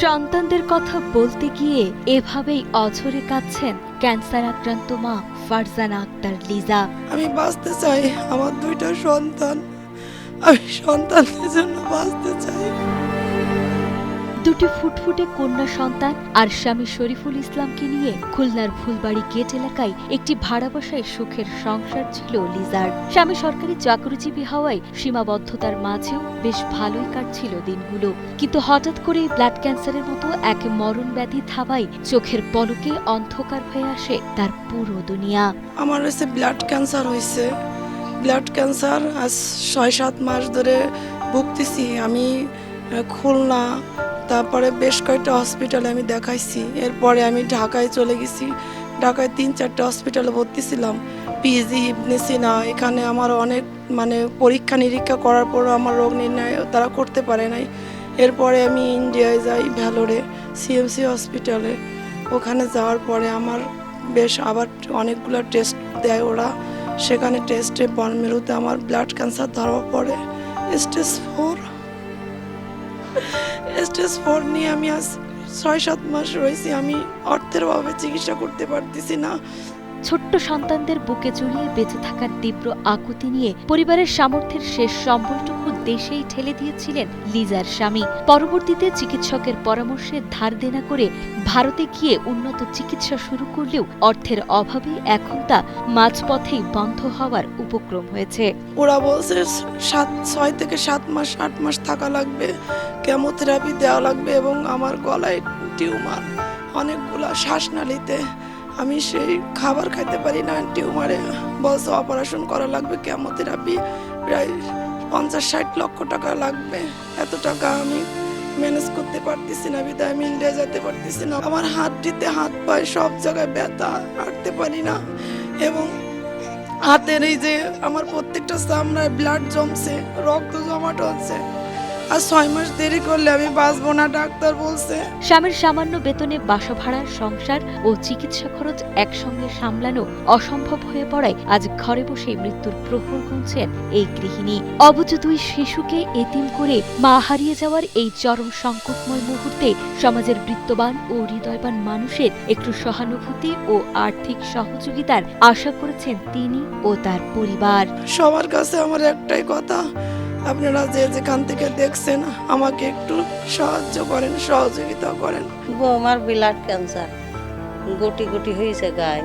সন্তানদের কথা বলতে গিয়ে এভাবেই অঝরে কাঁদছেন ক্যান্সার আক্রান্ত মা ফারজানা আক্তার লিজা। আমি বাঁচতে চাই, আমার দুইটা সন্তান, আমি সন্তানদের জন্য বাঁচতে চাই। দুটি ফুটফুটে কন্যা সন্তান আর স্বামী শরীফুল ইসলামকে নিয়ে খুলনার ফুলবাড়ি গেট এলাকায় একটি ভাড়া বাসায় সুখের সংসার ছিল লিজার। স্বামী সরকারি চাকরিজীবী হওয়ায় সীমাবদ্ধতার মাঝেও বেশ ভালোই কাটছিল দিনগুলো, কিন্তু হঠাৎ করে ব্লাড ক্যান্সারের মতো এক মরণ ব্যাধি থাবায় চোখের পলকে অন্ধকার হয়ে আসে তার পুরো দুনিয়া। আমার হচ্ছে ব্লাড ক্যান্সার হয়েছে। ব্লাড ক্যান্সার আজ ৬-৭ মাস ধরে ভুগতেছি আমি। খুলনা, তারপরে বেশ কয়েকটা হসপিটালে আমি দেখাইছি। এরপরে আমি ঢাকায় চলে গেছি। ঢাকায় ৩-৪টা হসপিটালে ভর্তি ছিলাম। পিজি, ইবনে সিনা, এখানে আমার অনেক পরীক্ষা নিরীক্ষা করার পরও আমার রোগ নির্ণয় তারা করতে পারে নাই। এরপরে আমি ইন্ডিয়ায় যাই, ভ্যালোরে সিএমসি হসপিটালে। ওখানে যাওয়ার পরে আমার বেশ আবার অনেকগুলো টেস্ট দেয় ওরা। সেখানে টেস্টে ১৫তে আমার ব্লাড ক্যান্সার ধরা পড়ে স্টেজ 4 নিয়ে আমি আজ ৬-৭ মাস রয়েছি। আমি অর্থের অভাবে চিকিৎসা করতে পারতেছি না। ছোট্ট সন্তানদের বুকে জড়িয়ে বেঁচে থাকার তীব্র আকুতি নিয়ে পরিবারের সামর্থ্যের শেষ সম্বলটুকু দেশেই ঠেলে দিয়েছিলেন লিজার স্বামী। পরবর্তীতে চিকিৎসকের পরামর্শে ধার দেনা করে ভারতে গিয়ে উন্নত চিকিৎসা শুরু করলেও অর্থের অভাবে এখন তা মাঝপথেই বন্ধ হওয়ার উপক্রম হয়েছে। ওরা বলছে ৬ থেকে ৭ মাস ৮ মাস থাকা লাগবে, কেমোথেরাপি দেওয়া লাগবে এবং আমার গলায় টিউমার অনেকগুলা, শ্বাসনালীতে আমি সেই খাবার খাইতে পারি না। টিউমারে বলছে অপারেশন করা লাগবে, কেমোথেরাপি প্রায় ৫০-৬০ লক্ষ টাকা লাগবে। এত টাকা আমি ম্যানেজ করতে পারতেছি না, বিধায় আমি ইন্ডিয়া যেতে পারতেছি না। আমার হাতটিতে হাত পায়ে সব জায়গায় ব্যথা, হাঁটতে পারি না এবং হাতের এই যে আমার প্রত্যেকটা চামড়ায় ব্লাড জমছে, রক্ত জমাট হচ্ছে। আর ৬ মাস দেরি করলে আমি বাঁচবো না, ডাক্তার বলছে। স্বামীর সামান্য বেতনে বাসা ভাড়া, সংসার ও চিকিৎসা খরচ একসঙ্গে সামলানো অসম্ভব হয়ে পড়ায় আজ ঘরে বসে মৃত্যুর প্রহর গুনছেন এই গৃহিণী। অবুঝ ২ শিশুকে এতিম করে মা হারিয়ে যাওয়ার এই চরম সংকটময় মুহূর্তে সমাজের বৃত্তবান ও হৃদয়বান মানুষের একটু সহানুভূতি ও আর্থিক সহযোগিতার আশা করেছেন তিনি ও তার পরিবার। সবার কাছে আমার একটাই কথা, আপনারা যে যেখান থেকে দেখছেন আমাকে একটু সাহায্য করেন, সহযোগিতা করেন। আমার ব্লাড ক্যান্সার, গুটি গুটি হয়েছে, গায়ে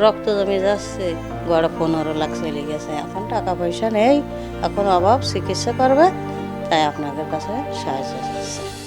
রক্ত জমে যাচ্ছে, গড়ে ১৫ লাখ চলে গেছে। এখন টাকা পয়সা নেই, এখন অভাব, চিকিৎসা করবে, তাই আপনাদের কাছে সাহায্য চাচ্ছি।